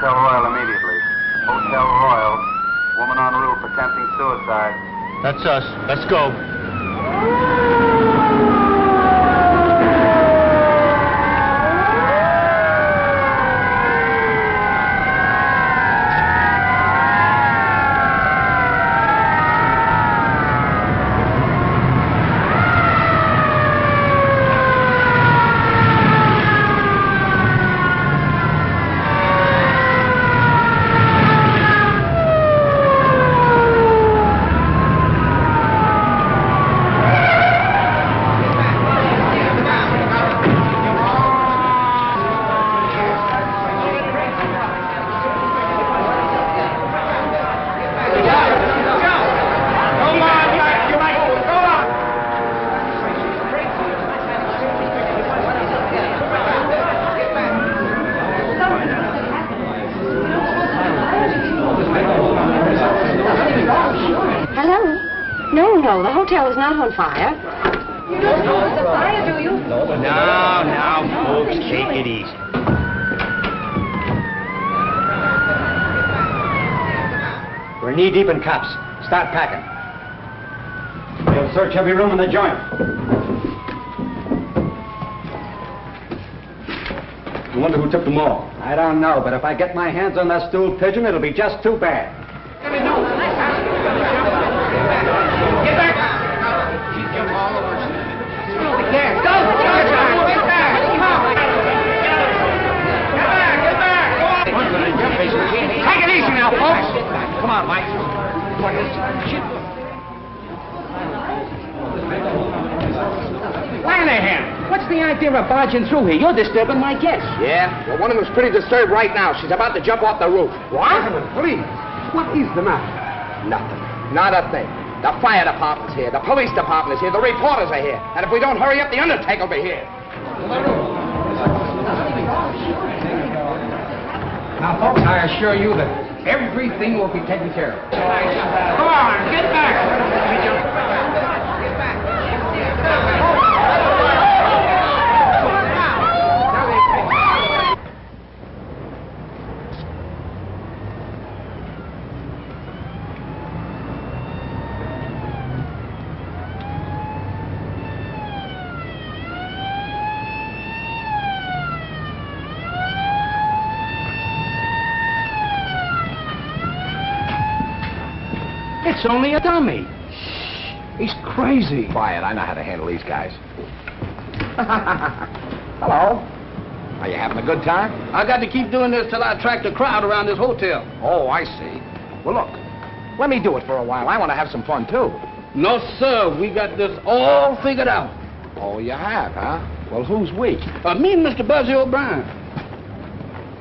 Hotel Royal immediately. Hotel Royal. Woman on roof attempting suicide. That's us. Let's go. No, the hotel is not on fire. You don't know it's a fire, do you? Now, folks, take it easy. We're knee-deep in cops. Start packing. We'll search every room in the joint. I wonder who took them all. I don't know, but if I get my hands on that stool pigeon, it'll be just too bad. Take it easy now, folks. Come on, Mike. Lanahan, what's the idea of barging through here? You're disturbing my guests. Yeah? Well, one of them's pretty disturbed right now. She's about to jump off the roof. What? Please. What is the matter? Nothing. Not a thing. The fire department's here. The police department is here. The reporters are here. And if we don't hurry up, the undertaker will be here. Now, folks, I assure you that everything will be taken care of. Come on, get back. It's only a dummy. He's crazy. Quiet. I know how to handle these guys. Hello. Are you having a good time? I got to keep doing this till I attract a crowd around this hotel. Oh, I see. Well, look. Let me do it for a while. I want to have some fun, too. No, sir. We got this all figured out. Oh, you have, huh? Well, who's we? Me and Mr. Buzzy O'Brien.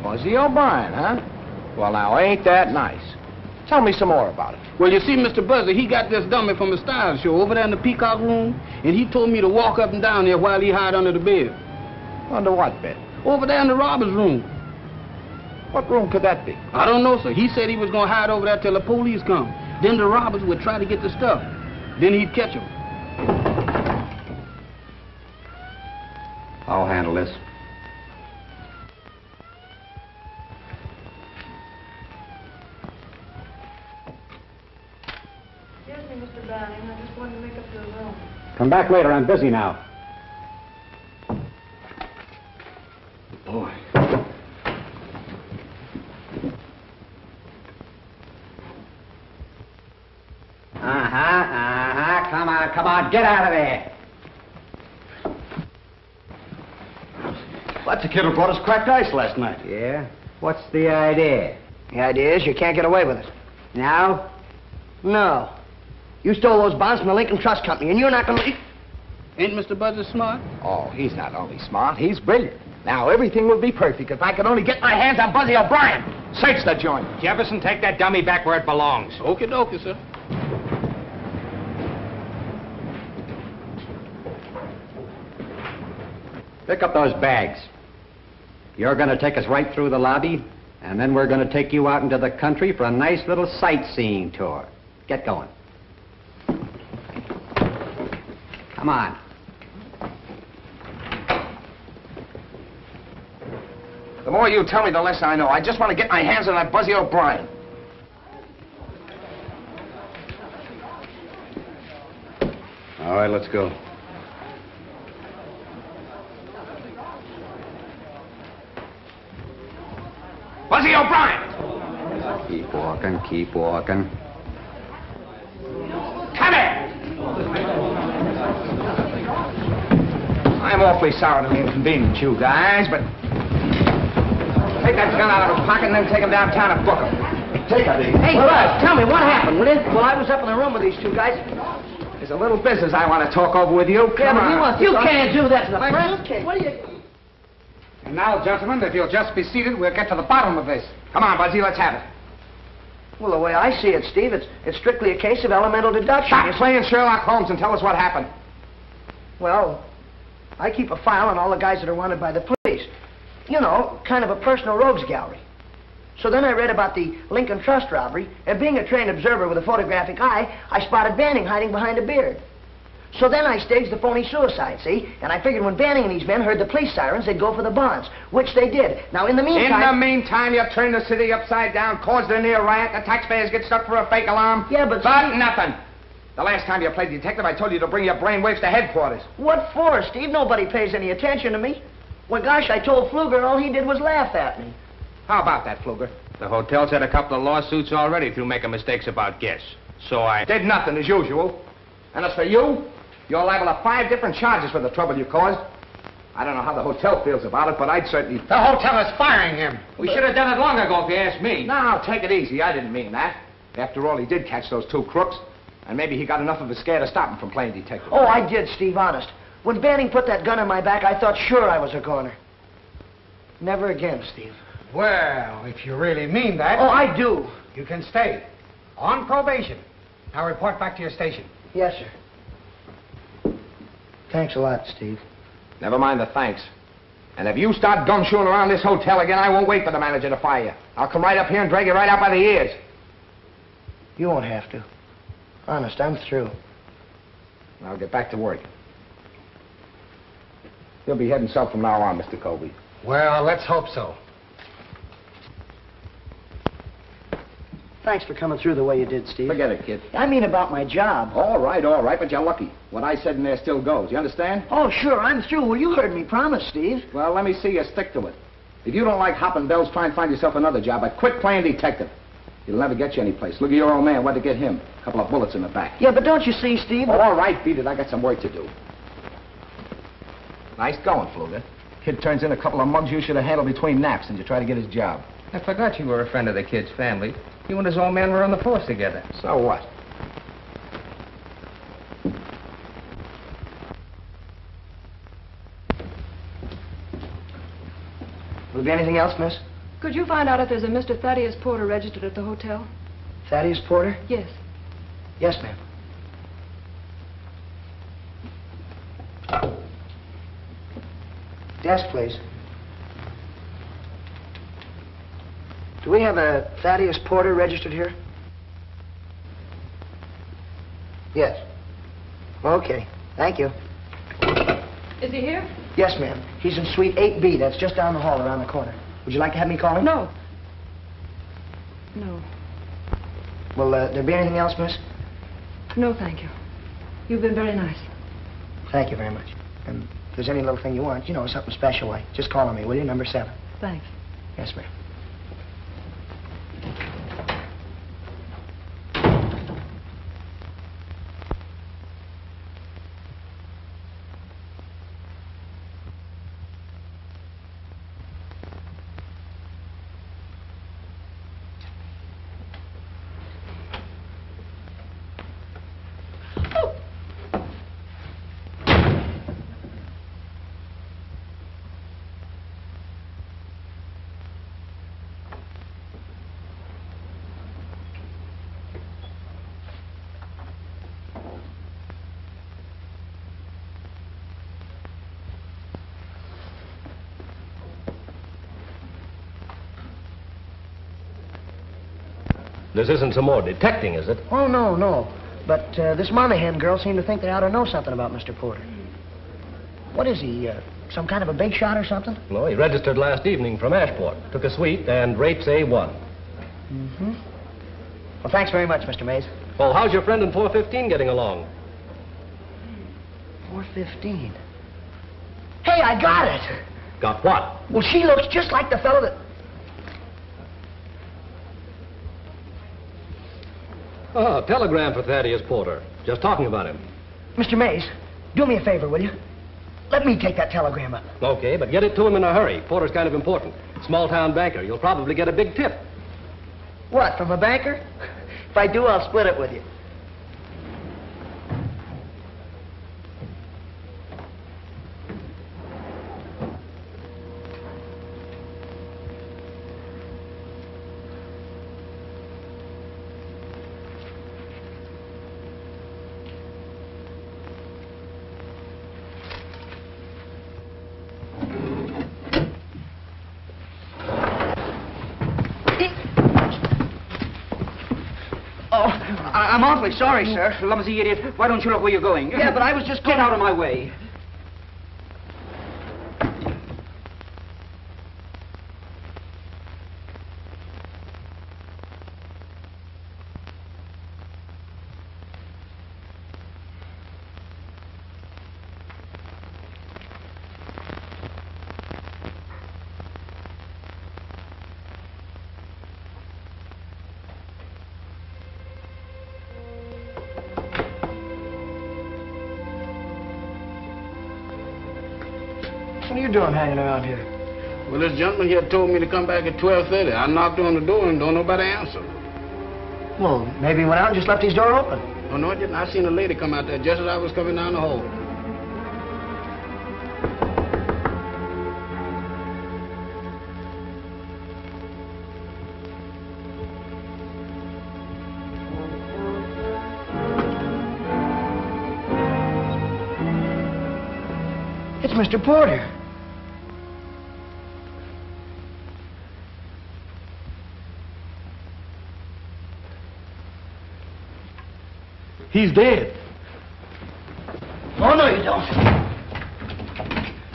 Buzzy O'Brien, huh? Well, now, ain't that nice? Tell me some more about it. Well, you see, Mr. Buzzy, he got this dummy from the style show over there in the Peacock room, and he told me to walk up and down there while he hide under the bed. Under what bed? Over there in the robber's room. What room could that be? I don't know, sir. He said he was going to hide over there till the police come. Then the robbers would try to get the stuff. Then he'd catch them. I'll handle this. Mr. Browning, I just wanted to make up your room. Come back later. I'm busy now. Boy. Come on. Get out of there. That's the kid who brought us cracked ice last night. Yeah? What's the idea? The idea is you can't get away with it. Now? No. You stole those bonds from the Lincoln Trust Company, and you're not going to... Ain't Mr. Buzzy smart? Oh, he's not only smart, he's brilliant. Now, everything will be perfect if I could only get my hands on Buzzy O'Brien. Search the joint. Jefferson, take that dummy back where it belongs. Okie dokie, sir. Pick up those bags. You're going to take us right through the lobby, and then we're going to take you out into the country for a nice little sightseeing tour. Get going. Come on. The more you tell me, the less I know. I just want to get my hands on that Buzzy O'Brien. All right, let's go. Buzzy O'Brien! Keep walking, keep walking. Come here! I'm awfully sorry to inconvenience you guys, but take that gun out of his pocket and then take him downtown and book him. Take it, easy. Hey, Buzz, tell me, what happened, will you? Well, I was up in the room with these two guys. There's a little business I want to talk over with you. Come on. You can't do that to the press. What are you... And now, gentlemen, if you'll just be seated, we'll get to the bottom of this. Come on, Buzzy, let's have it. Well, the way I see it, Steve, it's strictly a case of elemental deduction. Stop playing Sherlock Holmes and tell us what happened. Well, I keep a file on all the guys that are wanted by the police. You know, kind of a personal rogues gallery. So then I read about the Lincoln Trust robbery, and being a trained observer with a photographic eye, I spotted Banning hiding behind a beard. So then I staged the phony suicide, see? And I figured when Banning and these men heard the police sirens, they'd go for the bonds, which they did. Now, in the meantime... you turned the city upside down, caused a near riot, the taxpayers get stuck for a fake alarm. Yeah, but... nothing. The last time you played detective, I told you to bring your brainwaves to headquarters. What for, Steve? Nobody pays any attention to me. Well, gosh, I told Pfluger all he did was laugh at me. How about that, Pfluger? The hotel's had a couple of lawsuits already through making mistakes about guests. So I... Did nothing, as usual. And as for you, you're liable to 5 different charges for the trouble you caused. I don't know how the hotel feels about it, but I'd certainly... The hotel is firing him. We should have done it long ago, if you ask me. Now, take it easy. I didn't mean that. After all, he did catch those 2 crooks. And maybe he got enough of a scare to stop him from playing detective. Oh, I did, Steve, honest. When Banning put that gun in my back, I thought sure I was a goner. Never again, Steve. Well, if you really mean that... Oh, I do. You can stay. On probation. Now report back to your station. Yes, sir. Thanks a lot, Steve. Never mind the thanks. And if you start gumshoeing around this hotel again, I won't wait for the manager to fire you. I'll come right up here and drag you right out by the ears. You won't have to. Honest, I'm through. I'll get back to work. You'll be heading south from now on, Mr. Colby. Well, let's hope so. Thanks for coming through the way you did, Steve. Forget it, kid. I mean about my job. All right, but you're lucky. What I said in there still goes. You understand? Oh, sure, I'm through. Well, you heard me promise, Steve. Well, let me see you stick to it. If you don't like hopping bells, try and find yourself another job, but quit playing detective. It'll never get you anyplace. Look at your old man. What'd it get him? A couple of bullets in the back. Yeah, but don't you see, Steve? Oh, all right, beat it. I got some work to do. Nice going, Pfluger. Kid turns in a couple of mugs you should have handled between naps, and you try to get his job. I forgot you were a friend of the kid's family. You and his old man were on the force together. So what? Will there be anything else, miss? Could you find out if there's a Mr. Thaddeus Porter registered at the hotel? Thaddeus Porter? Yes. Yes, ma'am. Desk, please. Do we have a Thaddeus Porter registered here? Yes. Okay. Thank you. Is he here? Yes, ma'am. He's in suite 8B. That's just down the hall around the corner. Would you like to have me call him? No. No. Will there be anything else, miss? No, thank you. You've been very nice. Thank you very much. And if there's any little thing you want, you know, something special like, just call on me, will you? Number 7. Thanks. Yes, ma'am. This isn't some more detecting, is it? Oh, no, no. But this Monahan girl seemed to think they ought to know something about Mr. Porter. What is he, Some kind of a big shot or something? No, he registered last evening from Ashport. Took a suite and rates A1. Mm-hmm. Well, thanks very much, Mr. Mays. Well, how's your friend in 415 getting along? 415? Hey, I got it! Got what? Well, she looks just like the fellow that... Oh, telegram for Thaddeus Porter. Just talking about him. Mr. Mays, do me a favor, will you? Let me take that telegram up. Okay, but get it to him in a hurry. Porter's kind of important. Small-town banker. You'll probably get a big tip. What, from a banker? If I do, I'll split it with you. I'm awfully sorry, sir. Clumsy idiot. Why don't you look where you're going? Yeah, but I was just... Get out of my way. What are you doing hanging around here? Well, this gentleman here told me to come back at 12:30. I knocked on the door and don't nobody answer. Well, maybe he went out and just left his door open. Oh, no, I didn't. I seen a lady come out there just as I was coming down the hall. It's Mr. Porter. He's dead. Oh, no, you don't.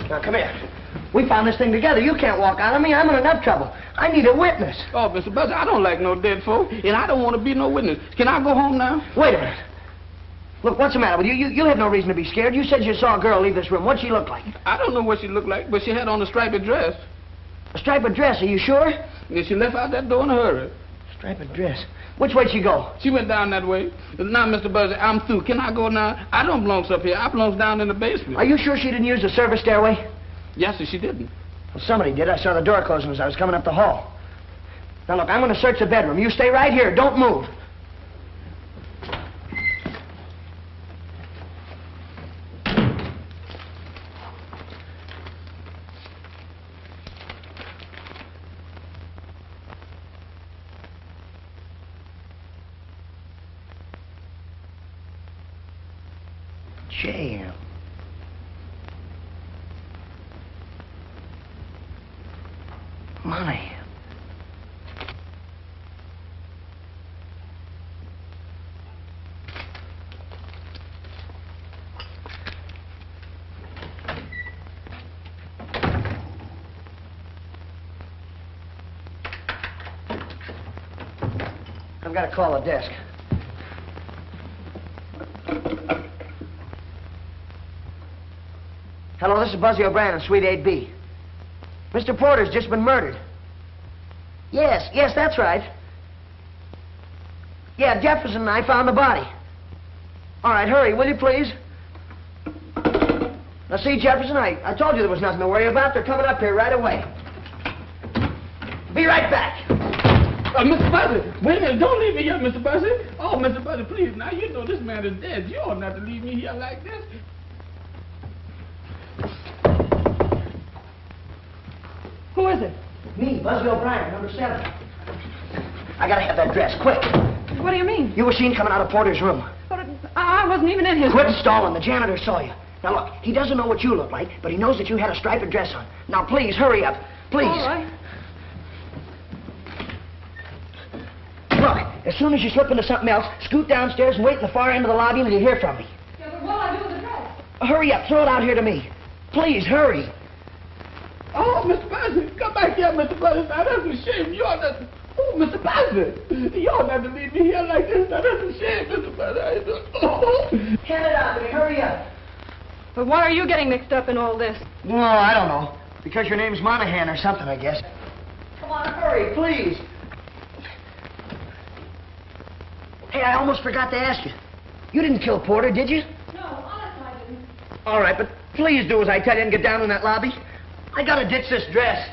Now, come here. We found this thing together. You can't walk out on me. I'm in enough trouble. I need a witness. Oh, Mr. Buzzy, I don't like no dead folk, and I don't want to be no witness. Can I go home now? Wait a minute. Look, what's the matter with you? You have no reason to be scared. You said you saw a girl leave this room. What'd she look like? I don't know what she looked like, but she had on a striped dress. A striped dress, are you sure? And she left out that door in a hurry. Striped dress. Which way'd she go? She went down that way. Now, Mr. Buzzy, I'm through. Can I go now? I don't belong up here. I belong down in the basement. Are you sure she didn't use the service stairway? Yes, sir, she didn't. Well, somebody did. I saw the door closing as I was coming up the hall. Now, look, I'm going to search the bedroom. You stay right here. Don't move. Jam. Money. I've got to call the desk. Hello, this is Buzzy O'Brien in Suite 8B. Mr. Porter's just been murdered. Yes, that's right. Yeah, Jefferson and I found the body. All right, hurry, will you, please? Now, see, Jefferson, I told you there was nothing to worry about. They're coming up here right away. Be right back. Mr. Buzzy, wait a minute. Don't leave me here, Mr. Buzzy. Oh, Mr. Buzzy, please. Now, you know this man is dead. You ought not to leave me here like this. Who is it? Me, Buzzy O'Brien, number 7. I gotta have that dress, quick. What do you mean? You were seen coming out of Porter's room. But I wasn't even in his... Quit stalling. The janitor saw you. Now, look, he doesn't know what you look like, but he knows that you had a striped dress on. Now, please, hurry up. Please. All right. Look, as soon as you slip into something else, scoot downstairs and wait in the far end of the lobby until you hear from me. Yeah, but what'll I do with the dress? Hurry up. Throw it out here to me. Please, hurry. Mr. Buzzy, come back here, Mr. Buzzy. Now, that's a shame. You ought not... Oh, Mr. Buzzy, you ought not to leave me here like this. Now, that's a shame, Mr. Buzzy. Oh. Hand it out to me. Hurry up. But why are you getting mixed up in all this? No, I don't know. Because your name's Monahan or something, I guess. Come on, hurry, please. Hey, I almost forgot to ask you. You didn't kill Porter, did you? No, honest, I didn't. All right, but please do as I tell you and get down in that lobby. I gotta ditch this dress.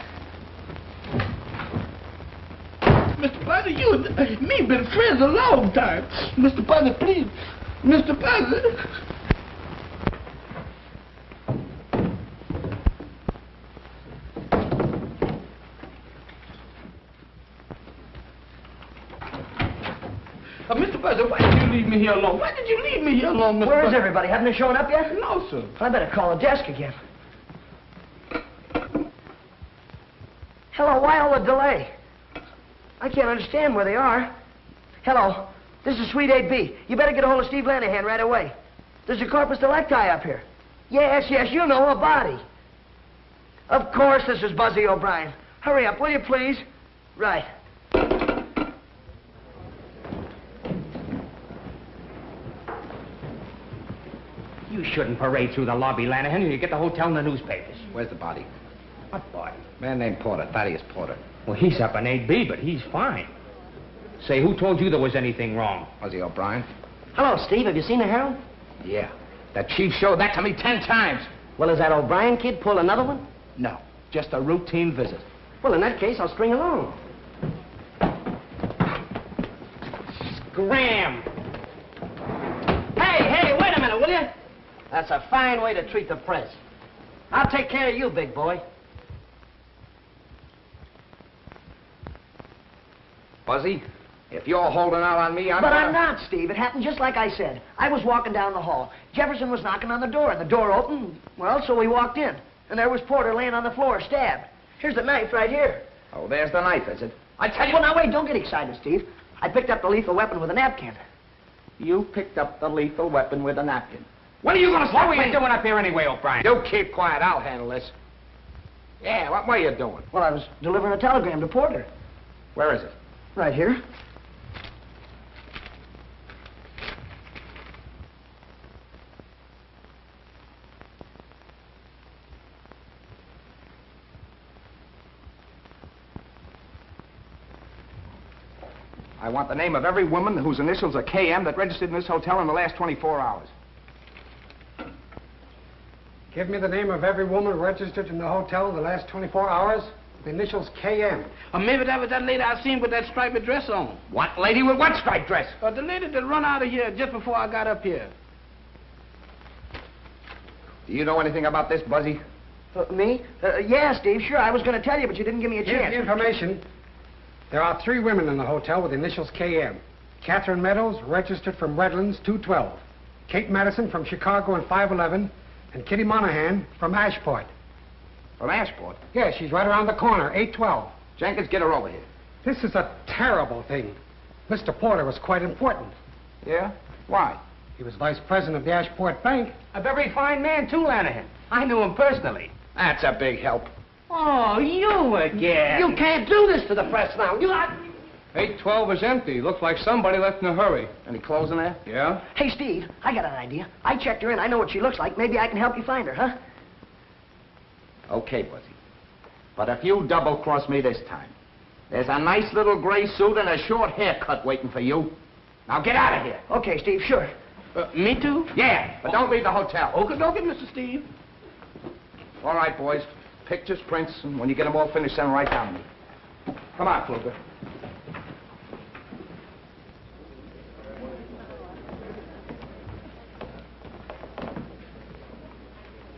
Mr. Buzzy, you and me been friends a long time. Mr. Buzzy, please. Mr. Buzzy. Mr. Buzzy, why did you leave me here alone? Why did you leave me here alone, Mr. Where's Buzzy? everybody? Haven't they shown up yet? No, sir. I better call the desk again. Hello, why all the delay? I can't understand where they are. Hello, this is Suite 8B. You better get a hold of Steve Lanahan right away. There's a corpus delicti up here. Yes, you know, a body. Of course, this is Buzzy O'Brien. Hurry up, will you, please? Right. You shouldn't parade through the lobby, Lanahan. You get the hotel in the newspapers. Where's the body? What body? Man named Porter, Thaddeus Porter. Well, he's up in 8B, but he's fine. Say, who told you there was anything wrong? Buzzy O'Brien? Hello, Steve. Have you seen the Herald? Yeah. The chief showed that to me 10 times. Well, has that O'Brien kid pulled another one? No, just a routine visit. Well, in that case, I'll string along. Scram! Hey, wait a minute, will you? That's a fine way to treat the press. I'll take care of you, big boy. Buzzy, if you're holding out on me, But I'm not, Steve. It happened just like I said. I was walking down the hall. Jefferson was knocking on the door, and the door opened. Well, so we walked in. And there was Porter laying on the floor, stabbed. Here's the knife right here. Oh, there's the knife, is it? I tell you... Well, now, wait, don't get excited, Steve. I picked up the lethal weapon with a napkin. You picked up the lethal weapon with a napkin. What are you going to stop? What were you doing up here anyway, O'Brien? You keep quiet. I'll handle this. Yeah, what were you doing? Well, I was delivering a telegram to Porter. Where is it? Right here. I want the name of every woman whose initials are KM that registered in this hotel in the last 24 hours. Give me the name of every woman registered in the hotel in the last 24 hours. The initials KM. Or maybe that was that lady I seen with that striped dress on. What lady with what striped dress? The lady that run out of here just before I got up here. Do you know anything about this, Buzzy? Me? Yeah, Steve, sure. I was going to tell you, but you didn't give me a Here's chance. the information. There are 3 women in the hotel with the initials KM. Catherine Meadows, registered from Redlands, 212. Kate Madison from Chicago and 511. And Kitty Monahan from Ashport. From Ashport? Yeah, she's right around the corner, 812. Jenkins, get her over here. This is a terrible thing. Mr. Porter was quite important. Yeah? Why? He was vice president of the Ashport Bank. A very fine man, too, Lanahan. I knew him personally. That's a big help. Oh, you again. You can't do this to the press now. You... 812 is empty. Looks like somebody left in a hurry. Any clothes in there? Yeah? Hey, Steve, I got an idea. I checked her in. I know what she looks like. Maybe I can help you find her, huh? Okay, Buzzy. But if you double-cross me this time, there's a nice little gray suit and a short haircut waiting for you. Now get out of here. Okay, Steve, sure. Me too? Yeah, but don't leave the hotel. Okay, Mr. Steve. All right, boys. Pictures, prints, and when you get them all finished, send them right down to me. Come on, Fluker.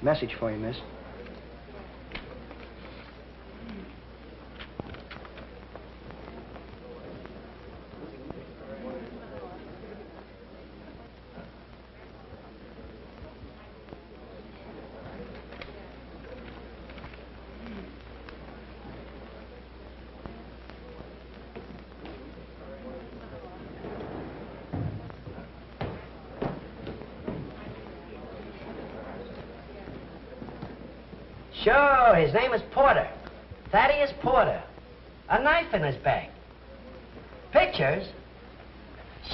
Message for you, miss. Sure, his name is Porter. Thaddeus Porter. A knife in his bag. Pictures?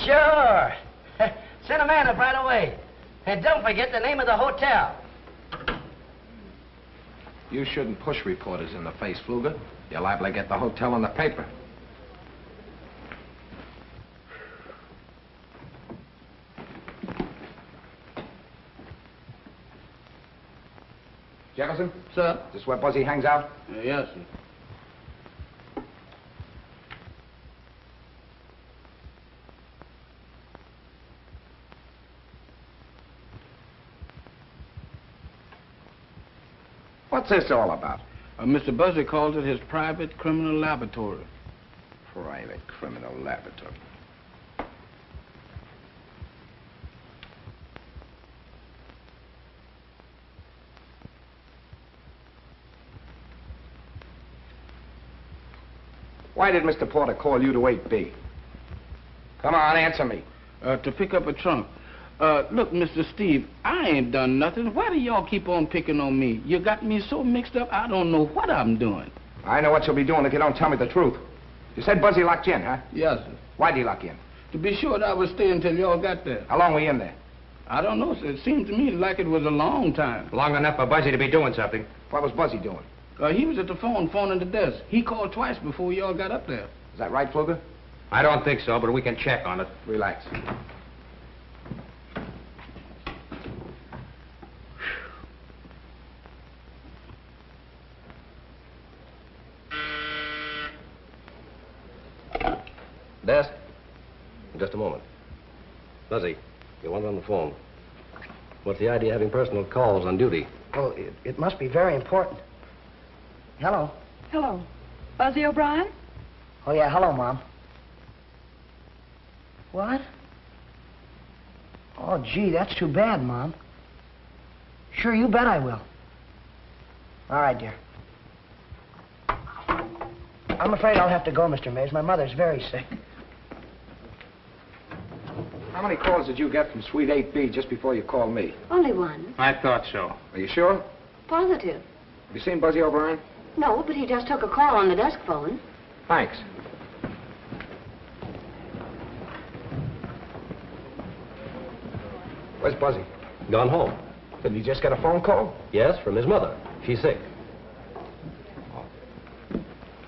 Sure. Send a man up right away. And don't forget the name of the hotel. You shouldn't push reporters in the face, Pfluger. You're liable to get the hotel in the paper. Jefferson? Sir? Is this where Buzzy hangs out? Yes, sir. What's this all about? Mr. Buzzy calls it his private criminal laboratory. Private criminal laboratory. Why did Mr. Porter call you to 8B? Come on, answer me. To pick up a trunk. Look, Mr. Steve, I ain't done nothing. Why do y'all keep on picking on me? You got me so mixed up, I don't know what I'm doing. I know what you'll be doing if you don't tell me the truth. You said Buzzy locked you in, huh? Yes, sir. Why'd he lock you in? To be sure that I would stay until y'all got there. How long were you in there? I don't know, sir. It seemed to me like it was a long time. Long enough for Buzzy to be doing something. What was Buzzy doing? He was at the phoning the desk. He called twice before y'all got up there. Is that right, Pfluger? I don't think so, but we can check on it. Relax. Desk? Just a moment. Buzzy, you want on the phone. What's the idea of having personal calls on duty? Well, it must be very important. Hello. Hello. Buzzy O'Brien? Oh, yeah, hello, Mom. What? Oh, gee, that's too bad, Mom. Sure, you bet I will. All right, dear. I'm afraid I'll have to go, Mr. Mays. My mother's very sick. How many calls did you get from Suite 8B just before you called me? Only one. I thought so. Are you sure? Positive. Have you seen Buzzy O'Brien? No, but he just took a call on the desk phone. Thanks. Where's Buzzy? Gone home. Did he just get a phone call? Yes, from his mother. She's sick.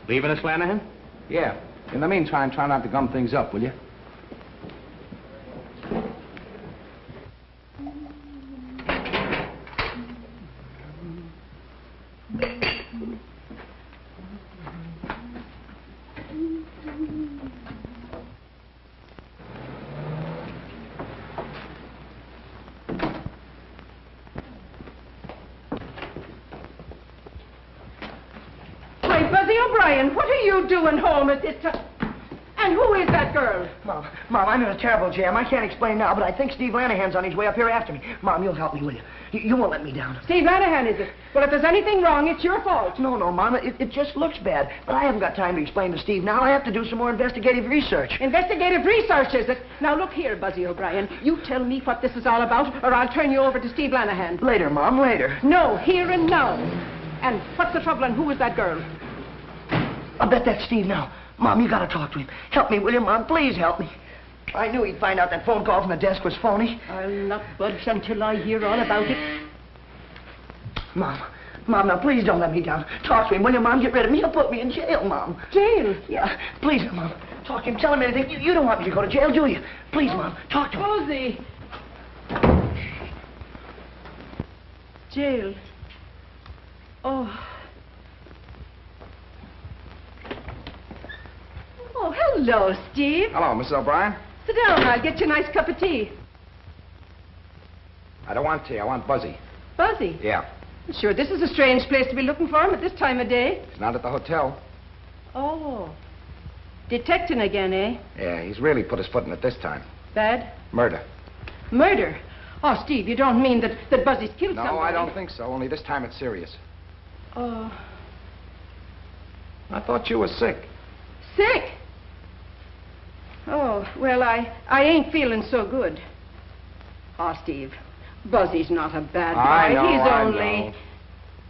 Leaving us, Lanahan? Yeah. In the meantime, try not to gum things up, will you? Buzzy O'Brien, what are you doing home at this time? And who is that girl? Mom, I'm in a terrible jam. I can't explain now, but I think Steve Lanahan's on his way up here after me. Mom, you'll help me, will you? You won't let me down. Steve Lanahan, is it? Well, if there's anything wrong, it's your fault. No, Mom, it just looks bad. But I haven't got time to explain to Steve now. I have to do some more investigative research. Investigative research, is it? Now, look here, Buzzy O'Brien. You tell me what this is all about, or I'll turn you over to Steve Lanahan. Later, Mom, later. No, here and now. And what's the trouble, and who is that girl? I'll bet that's Steve now. Mom, you gotta talk to him. Help me, will you, Mom? Please help me. I knew he'd find out that phone call from the desk was phony. I'll not budge until I hear all about it. Mom, now please don't let me down. Talk to him, will you, Mom? Get rid of me. He'll put me in jail, Mom. Jail? Yeah, please, Mom. Talk to him. Tell him anything. You don't want me to go to jail, do you? Please, Mom. Talk to him. Buzzy. Jail. Oh. Oh, hello, Steve. Hello, Mrs. O'Brien. Sit down. I'll get you a nice cup of tea. I don't want tea. I want Buzzy. Buzzy? Yeah. Sure, this is a strange place to be looking for him at this time of day. He's not at the hotel. Oh. Detecting again, eh? Yeah, he's really put his foot in it this time. Bad? Murder. Murder? Oh, Steve, you don't mean that Buzzy's killed somebody? No, I don't think so. Only this time it's serious. Oh. I thought you were sick. Sick? Oh, well, I ain't feeling so good. Oh, Steve, Buzzy's not a bad guy. I know, He's I only... know.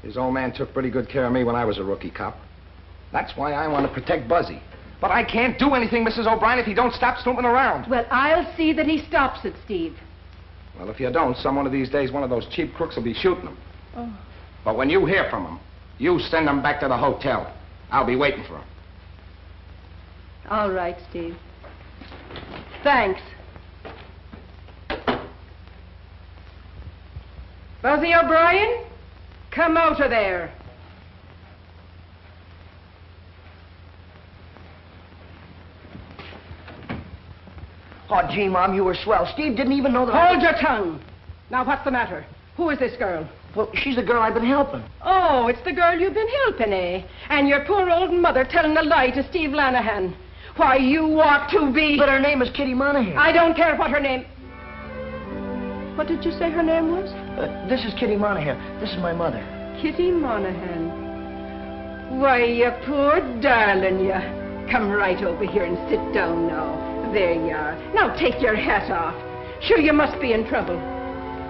His old man took pretty good care of me when I was a rookie cop. That's why I want to protect Buzzy. But I can't do anything, Mrs. O'Brien, if he don't stop snooping around. Well, I'll see that he stops it, Steve. Well, if you don't, some one of these days, one of those cheap crooks will be shooting him. Oh. But when you hear from him, you send him back to the hotel. I'll be waiting for him. All right, Steve. Thanks. Buzzy O'Brien, come out of there. Oh, gee, Mom, you were swell. Steve didn't even know that. Hold your tongue. Now, what's the matter? Who is this girl? Well, she's the girl I've been helping. Oh, it's the girl you've been helping, eh? And your poor old mother telling a lie to Steve Lanahan. Why, you ought to be... But her name is Kitty Monahan. I don't care what her name... What did you say her name was? This is Kitty Monahan. This is my mother. Kitty Monahan. Why, you poor darling, you. Come right over here and sit down now. There you are. Now take your hat off. Sure, you must be in trouble.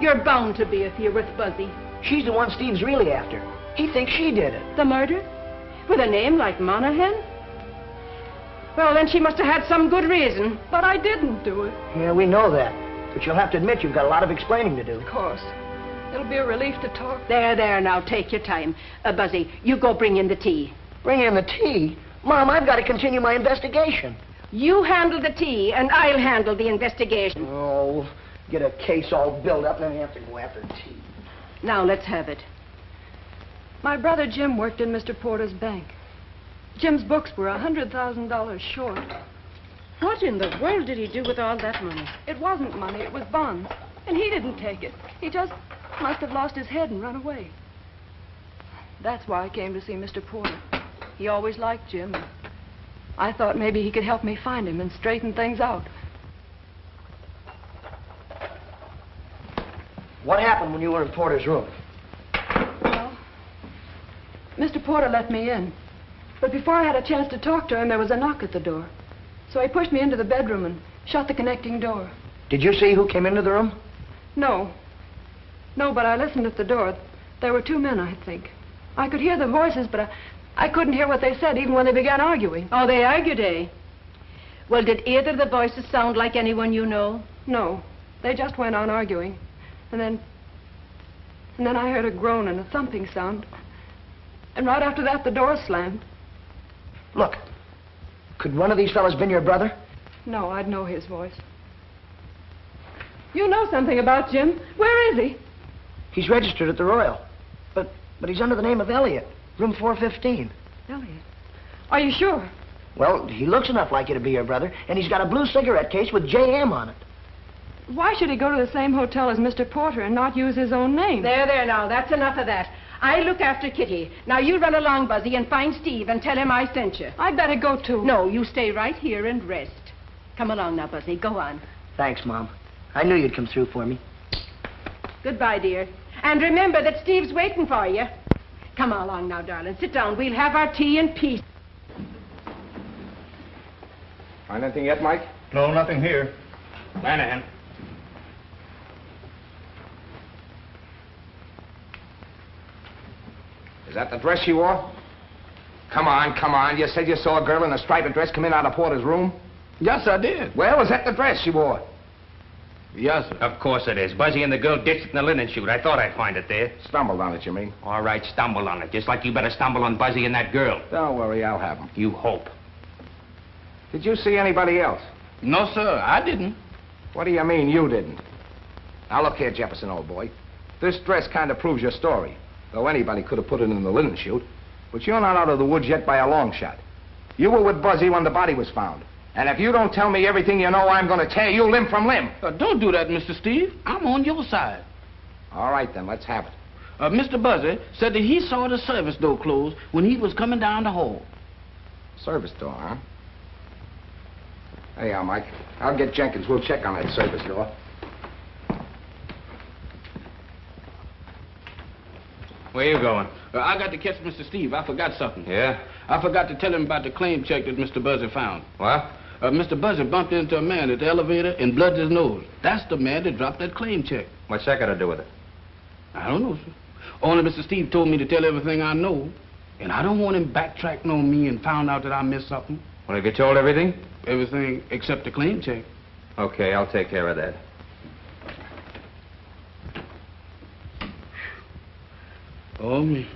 You're bound to be if you're with Buzzy. She's the one Steve's really after. He thinks she did it. The murder? With a name like Monahan? Well, then she must have had some good reason. But I didn't do it. Yeah, we know that. But you'll have to admit you've got a lot of explaining to do. Of course. It'll be a relief to talk. There, now, take your time. Buzzy, you go bring in the tea. Bring in the tea? Mom, I've got to continue my investigation. You handle the tea, and I'll handle the investigation. Oh, get a case all built up, and then you have to go after tea. Now, let's have it. My brother Jim worked in Mr. Porter's bank. Jim's books were $100,000 short. What in the world did he do with all that money? It wasn't money, it was bonds. And he didn't take it. He just must have lost his head and run away. That's why I came to see Mr. Porter. He always liked Jim. I thought maybe he could help me find him and straighten things out. What happened when you were in Porter's room? Well, Mr. Porter let me in. But before I had a chance to talk to him, there was a knock at the door. So he pushed me into the bedroom and shut the connecting door. Did you see who came into the room? No. No, but I listened at the door. There were two men, I think. I could hear the voices, but I couldn't hear what they said even when they began arguing. Oh, they argued, eh? Well, did either of the voices sound like anyone you know? No. They just went on arguing. And then I heard a groan and a thumping sound. And right after that, the door slammed. Look, could one of these fellas been your brother? No, I'd know his voice. You know something about Jim. Where is he? He's registered at the Royal. But he's under the name of Elliot, room 415. Elliot? Are you sure? Well, he looks enough like you to be your brother, and he's got a blue cigarette case with JM on it. Why should he go to the same hotel as Mr. Porter and not use his own name? There, now, that's enough of that. I look after Kitty. Now, you run along, Buzzy, and find Steve and tell him I sent you. I'd better go, too. No, you stay right here and rest. Come along now, Buzzy. Go on. Thanks, Mom. I knew you'd come through for me. Goodbye, dear. And remember that Steve's waiting for you. Come along now, darling. Sit down. We'll have our tea in peace. Find anything yet, Mike? No, nothing here. Lanahan. Is that the dress she wore? Come on. You said you saw a girl in a striped dress come in out of Porter's room? Yes, I did. Well, is that the dress she wore? Yes, sir. Of course it is. Buzzy and the girl ditched it in the linen chute. I thought I'd find it there. Stumbled on it, you mean? All right, stumble on it. Just like you better stumble on Buzzy and that girl. Don't worry, I'll have them. You hope. Did you see anybody else? No, sir, I didn't. What do you mean, you didn't? Now, look here, Jefferson, old boy. This dress kind of proves your story. Though anybody could have put it in the linen chute. But you're not out of the woods yet by a long shot. You were with Buzzy when the body was found. And if you don't tell me everything you know, I'm going to tear you limb from limb. Don't do that, Mr. Steve. I'm on your side. All right, then, let's have it. Mr. Buzzy said that he saw the service door closed when he was coming down the hall. Service door, huh? Hey, Mike. I'll get Jenkins. We'll check on that service door. Where you going? I got to catch Mr. Steve. I forgot something. Yeah? I forgot to tell him about the claim check that Mr. Buzzy found. What? Mr. Buzzy bumped into a man at the elevator and bludgeoned his nose. That's the man that dropped that claim check. What's that got to do with it? I don't know, sir. Only Mr. Steve told me to tell everything I know. And I don't want him backtracking on me and found out that I missed something. Well, have you told everything? Everything except the claim check. Okay, I'll take care of that. Oh, me.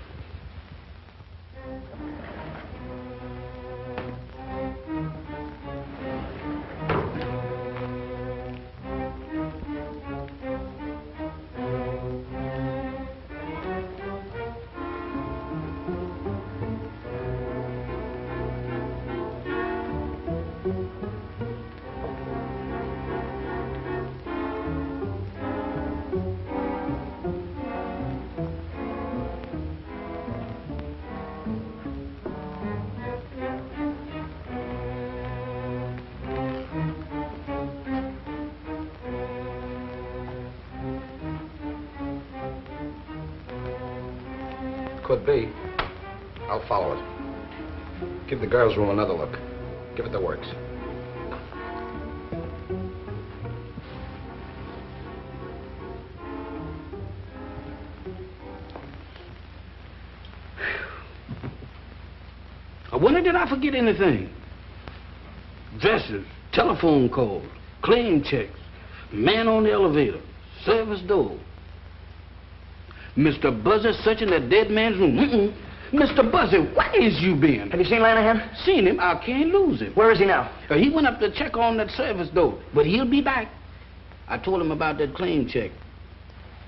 Could be. I'll follow it. Give the girls' room another look. Give it the works. I wonder did I forget anything? Dresses, telephone calls, claim checks, man on the elevator, service door. Mr. Buzzy searching that dead man's room. Mr. Buzzy, where is you been? Have you seen Lanahan? Seen him. I can't lose him. Where is he now? He went up to check on that service door, but he'll be back. I told him about that claim check,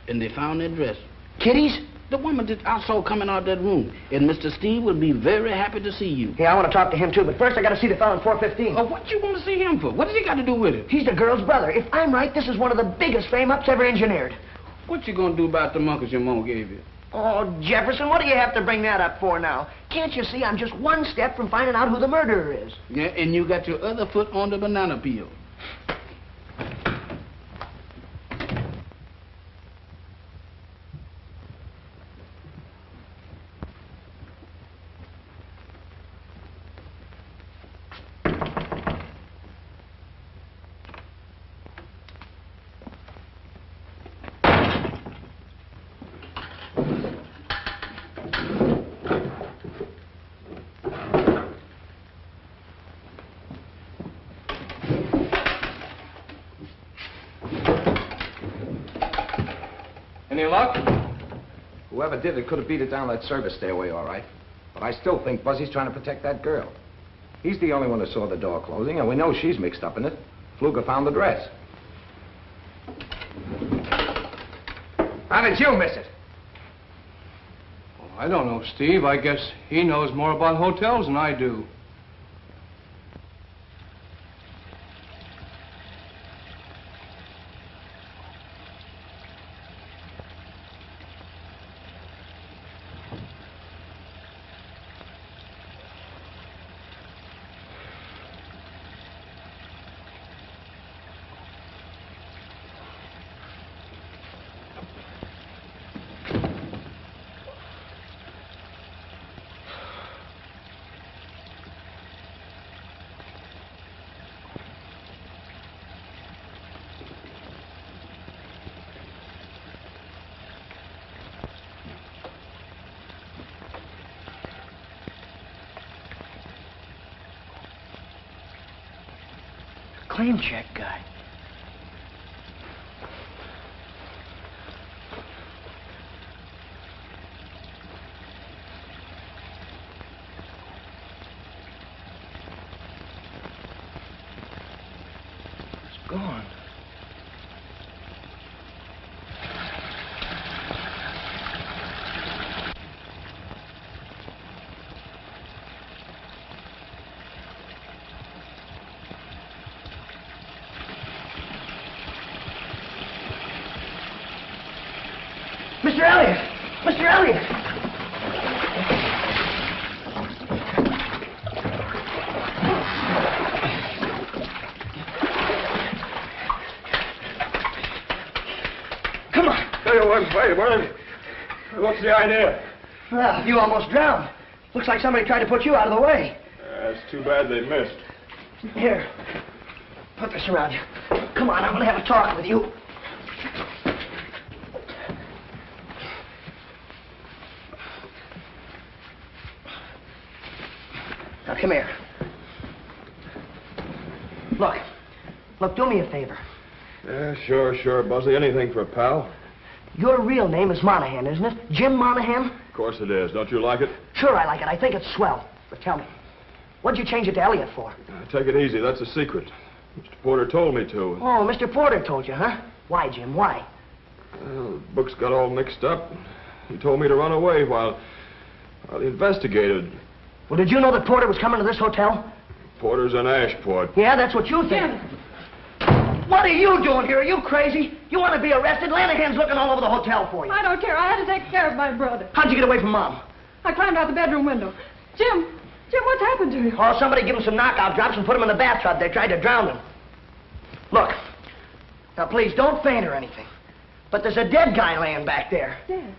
and they found that dress. Kitty's? The woman that I saw coming out of that room. And Mr. Steve will be very happy to see you. Yeah, I want to talk to him, too, but first I got to see the fellow in 415. Oh, what you want to see him for? What does he got to do with it? He's the girl's brother. If I'm right, this is one of the biggest frame-ups ever engineered. What you gonna do about the monkeys your mom gave you? Oh, Jefferson, what do you have to bring that up for now? Can't you see I'm just one step from finding out who the murderer is? Yeah, and you got your other foot on the banana peel. Any luck? Whoever did it could have beat it down that service stairway, all right. But I still think Buzzy's trying to protect that girl. He's the only one who saw the door closing, and we know she's mixed up in it. Fluger found the dress. How did you miss it? Well, I don't know, Steve. I guess he knows more about hotels than I do. Claim check guy. It's gone. Mr. Elliot! Mr. Elliot! Come on! Wait. What's the idea? Well, you almost drowned. Looks like somebody tried to put you out of the way. It's too bad they missed. Here, put this around you. Come on, I'm going to have a talk with you. Come here. Look, do me a favor. Yeah, sure, Buzzy. Anything for a pal. Your real name is Monahan, isn't it? Jim Monahan? Of course it is. Don't you like it? Sure I like it. I think it's swell. But tell me, what'd you change it to Elliot for? Take it easy. That's a secret. Mr. Porter told me to. Oh, Mr. Porter told you, huh? Why, Jim, why? Well, the books got all mixed up. He told me to run away while he investigated. Well, did you know that Porter was coming to this hotel? Porter's in Ashport. Yeah, that's what you think. Jim! What are you doing here? Are you crazy? You want to be arrested? Lanahan's looking all over the hotel for you. I don't care. I had to take care of my brother. How'd you get away from Mom? I climbed out the bedroom window. Jim, what's happened to you? Oh, somebody give him some knockout drops and put him in the bathtub. They tried to drown him. Look, now please don't faint or anything. But there's a dead guy laying back there. Dead?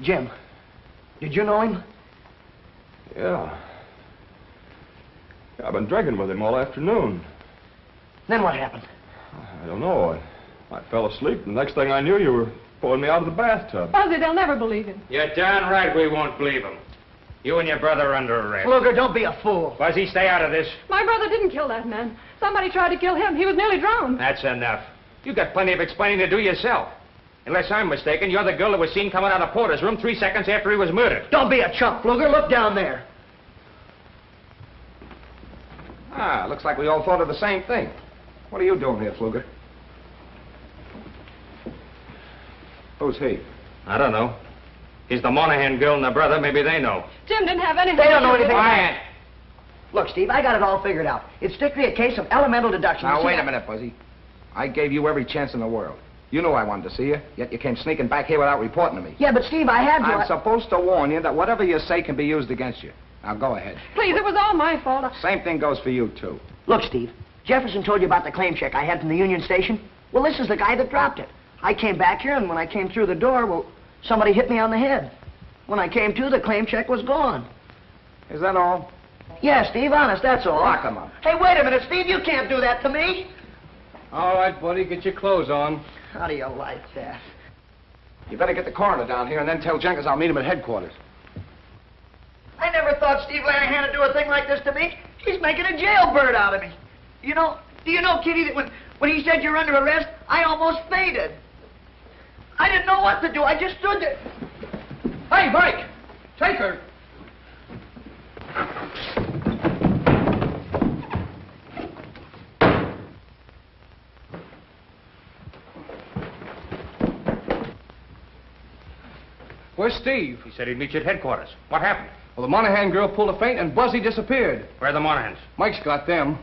Jim, did you know him? Yeah. I've been drinking with him all afternoon. Then what happened? I don't know. I fell asleep, and the next thing I knew, you were pulling me out of the bathtub. Buzzy, they'll never believe him. You're darn right we won't believe him. You and your brother are under arrest. Luger, don't be a fool. Buzzy, stay out of this. My brother didn't kill that man. Somebody tried to kill him. He was nearly drowned. That's enough. You got plenty of explaining to do yourself. Unless I'm mistaken, you're the girl that was seen coming out of Porter's room 3 seconds after he was murdered. Don't be a chump, Luger. Look down there. Ah, looks like we all thought of the same thing. What are you doing here, Fluger? Who's he? I don't know. He's the Monahan girl and the brother. Maybe they know. Jim didn't have anything. They don't know anything. Quiet. Look, Steve, I got it all figured out. It's strictly a case of elemental deduction. Now, wait a minute, Buzzy. I gave you every chance in the world. You knew I wanted to see you, yet you came sneaking back here without reporting to me. Yeah, but Steve, I had to. I'm supposed to warn you that whatever you say can be used against you. Now, go ahead. Please, it was all my fault. Same thing goes for you, too. Look, Steve, Jefferson told you about the claim check I had from the Union Station. Well, this is the guy that dropped it. I came back here, and when I came through the door, well, somebody hit me on the head. When I came to, the claim check was gone. Is that all? Yeah, Steve, honest, that's all. Lock him up. Hey, wait a minute, Steve, you can't do that to me. All right, buddy, get your clothes on. How do you like that? You better get the coroner down here and then tell Jenkins I'll meet him at headquarters. I never thought Steve Lanahan would do a thing like this to me. He's making a jailbird out of me. You know, do you know, Kitty, that when he said you're under arrest, I almost fainted. I didn't know what to do. I just stood there. Hey, Mike! Take her! Where's Steve? He said he'd meet you at headquarters. What happened? Well, the Monahan girl pulled a feint and Buzzy disappeared. Where are the Monahans? Mike's got them.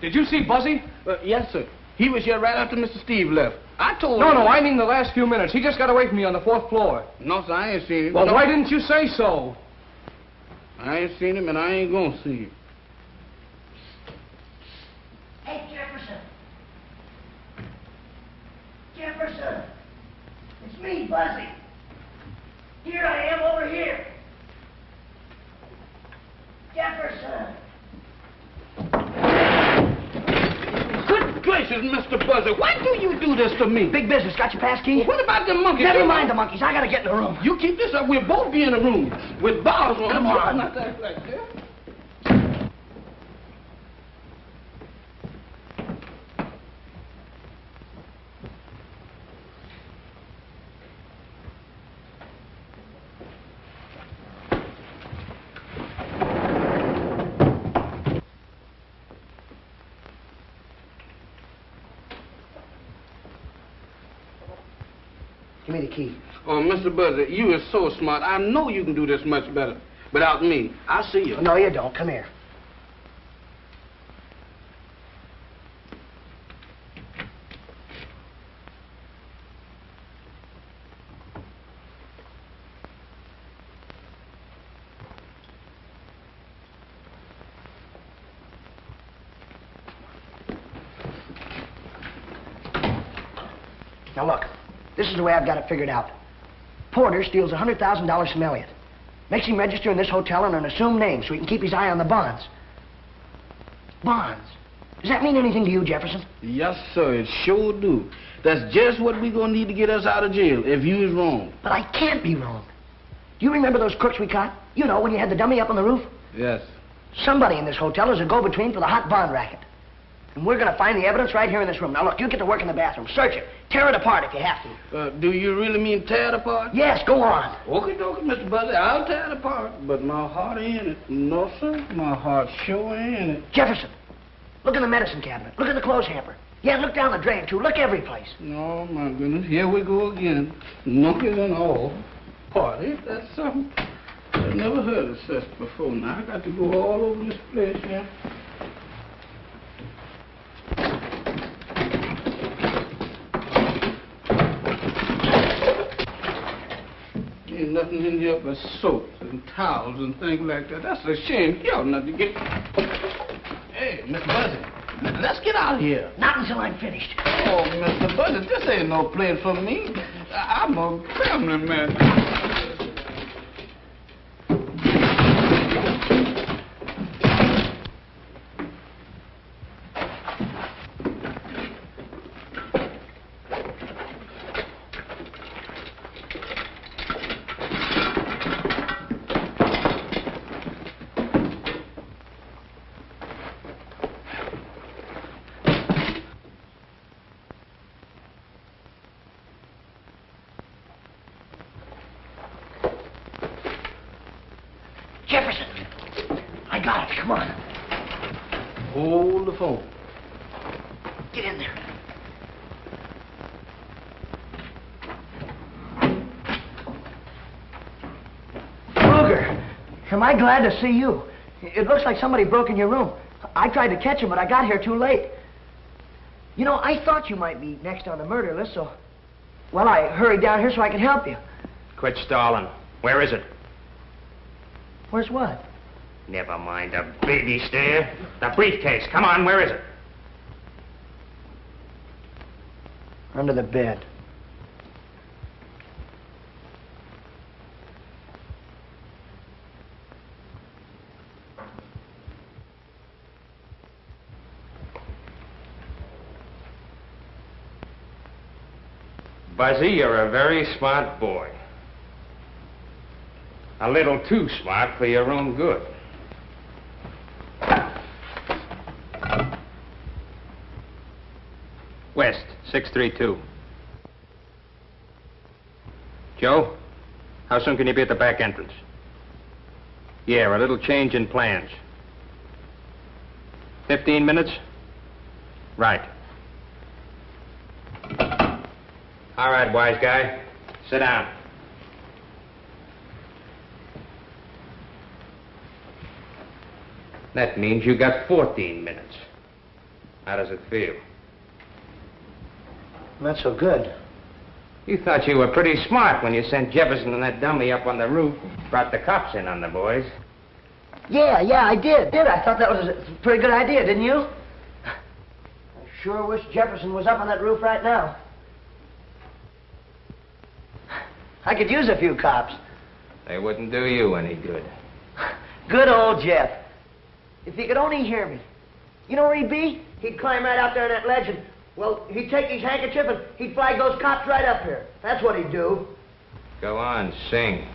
Did you see Buzzy? Yes, sir. He was here right after Mr. Steve left. I told him... No, I mean the last few minutes. He just got away from me on the 4th floor. No, sir, I ain't seen him. Well, No. why didn't you say so? I ain't seen him, and I ain't gonna see him. Hey, Jefferson. Jefferson. It's me, Buzzy. Here I am over here. Jefferson. Good gracious, Mr. Buzzy, why do you do this to me? Big business. Got your pass key? What about the monkeys? Never mind the monkeys. I gotta get in the room. You keep this up, we'll both be in a room with bars on. Come on. Not that like that. Give me the key. Oh, Mr. Buzzy, you are so smart. I know you can do this much better without me. I'll see you. No, you don't. Come here. Now, look, this is the way I've got it figured out. Porter steals $100,000 from Elliot. Makes him register in this hotel under an assumed name so he can keep his eye on the bonds. Bonds? Does that mean anything to you, Jefferson? Yes, sir, it sure do. That's just what we're gonna need to get us out of jail if you is wrong. But I can't be wrong. Do you remember those crooks we caught? You know, when you had the dummy up on the roof? Yes. Somebody in this hotel is a go-between for the hot bond racket. And we're gonna find the evidence right here in this room. Now, look, you get to work in the bathroom. Search it. Tear it apart if you have to. Do you really mean tear it apart? Yes, go on. Okay, Mr. Buzzy, I'll tear it apart. But my heart ain't in it. No, sir, my heart sure ain't in it. Jefferson, look in the medicine cabinet. Look in the clothes hamper. Yeah, look down the drain, too. Look every place. Oh, my goodness. Here we go again. Monkeys and all. Party? That's something. I've never heard of such before. Now, I got to go all over this place here. Ain't nothing in here but soaps and towels and things like that. That's a shame. You ought not to get... Hey, Mr. Buzzy, let's get out of here. Not until I'm finished. Oh, Mr. Buzzy, this ain't no place for me. I'm a family man. Jefferson, I got it. Come on. Hold the phone. Get in there. Kruger, am I glad to see you? It looks like somebody broke in your room. I tried to catch him, but I got here too late. You know, I thought you might be next on the murder list, so... Well, I hurried down here so I could help you. Quit stalling. Where is it? Where's what? Never mind the baby stare. The briefcase. Come on, where is it? Under the bed. Buzzy, you're a very smart boy. A little too smart for your own good. West, 632. Joe, how soon can you be at the back entrance? Yeah, a little change in plans. 15 minutes? Right. All right, wise guy. Sit down. That means you got 14 minutes. How does it feel? Not so good. You thought you were pretty smart when you sent Jefferson and that dummy up on the roof, brought the cops in on the boys. Yeah, I did. I thought that was a pretty good idea, didn't you? I sure wish Jefferson was up on that roof right now. I could use a few cops. They wouldn't do you any good. Good old Jeff. If he could only hear me. You know where he'd be? He'd climb right out there in that ledge and, well, he'd take his handkerchief and he'd flag those cops right up here. That's what he'd do. Go on, sing.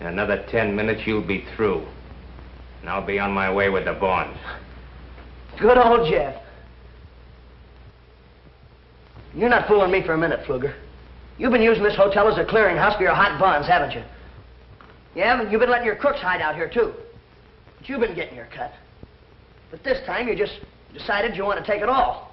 In another 10 minutes, you'll be through. And I'll be on my way with the bonds. Good old Jeff. You're not fooling me for a minute, Pfluger. You've been using this hotel as a clearinghouse for your hot bonds, haven't you? Yeah, but you've been letting your crooks hide out here, too. But you've been getting your cut. But this time, you just decided you want to take it all.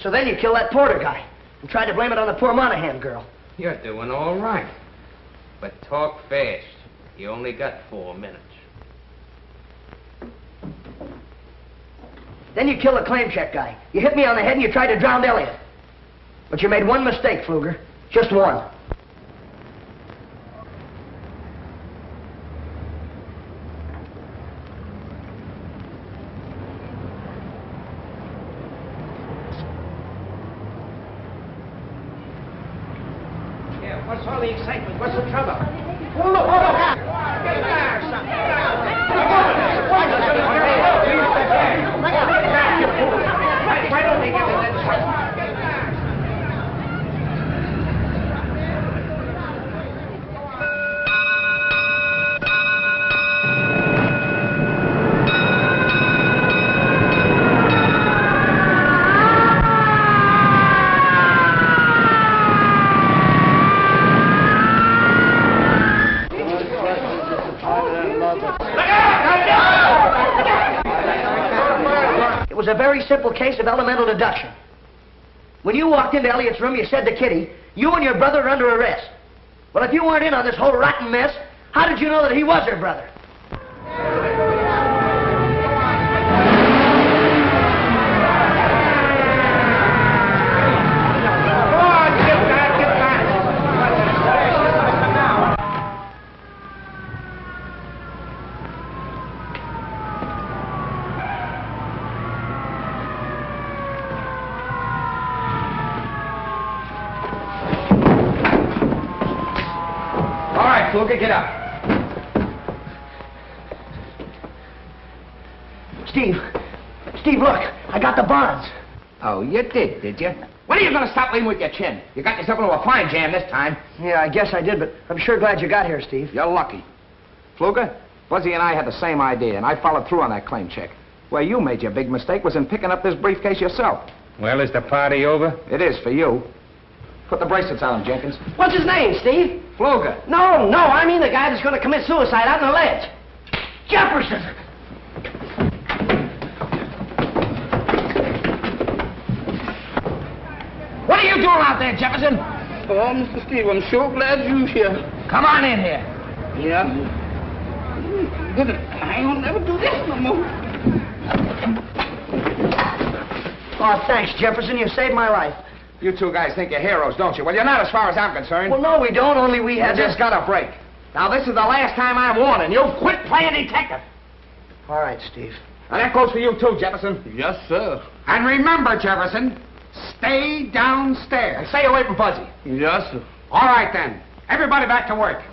So then you kill that Porter guy and tried to blame it on the poor Monahan girl. You're doing all right. But talk fast. You only got 4 minutes. Then you killed the claim check guy. You hit me on the head and you tried to drown Elliot. But you made one mistake, Pfluger. Just one. What's all the excitement? What's the trouble? Hold up, hold up. Get back, son. Why don't they give me that shot? It was a very simple case of elemental deduction. When you walked into Elliot's room, you said to Kitty, you and your brother are under arrest. Well, if you weren't in on this whole rotten mess, how did you know that he was her brother? Luca, get up. Steve, look, I got the bonds. Oh, you did you? When are you going to stop leaning with your chin? You got yourself into a fine jam this time. Yeah, I guess I did, but I'm sure glad you got here, Steve. You're lucky. Fluker, Buzzy and I had the same idea, and I followed through on that claim check. Where you made your big mistake was in picking up this briefcase yourself. Well, is the party over? It is for you. Put the bracelets on him, Jenkins. What's his name, Steve? Fluger. No, I mean the guy that's going to commit suicide out on the ledge. Jefferson! What are you doing out there, Jefferson? Oh, Mr. Steve, I'm sure glad you're here. Come on in here. Yeah? Good. I ain't gonna never do this no more. Oh, thanks, Jefferson. You saved my life. You two guys think you're heroes, don't you? Well, you're not as far as I'm concerned. Well, no, we don't. Only we have just got a break. Now, this is the last time I'm warning you. Quit playing detective. All right, Steve. And that goes for you, too, Jefferson. Yes, sir. And remember, Jefferson, stay downstairs. And stay away from Buzzy. Yes, sir. All right, then. Everybody back to work.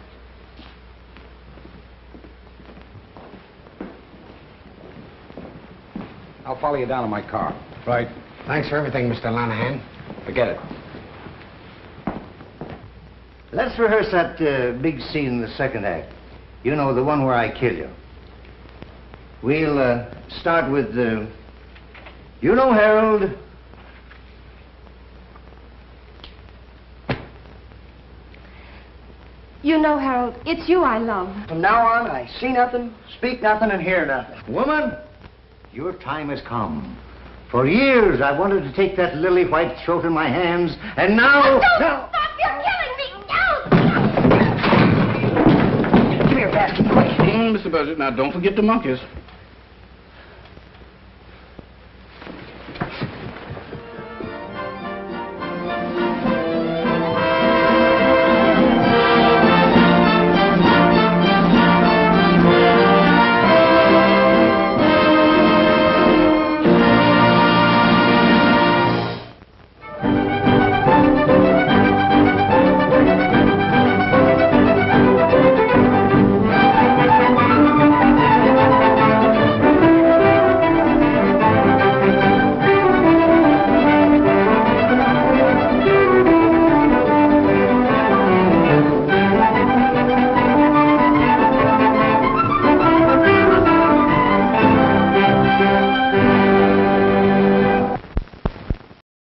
I'll follow you down in my car. Right. Thanks for everything, Mr. Monahan. Forget it. Let's rehearse that big scene in the second act. You know, the one where I kill you. We'll start with, you know, Harold. You know, Harold, it's you I love. From now on, I see nothing, speak nothing, and hear nothing. Woman, your time has come. For years, I wanted to take that lily white throat in my hands, and now... Oh, don't stop! You're killing me! No! Give me your basket, quick. Mr. Buzzy, now don't forget the monkeys.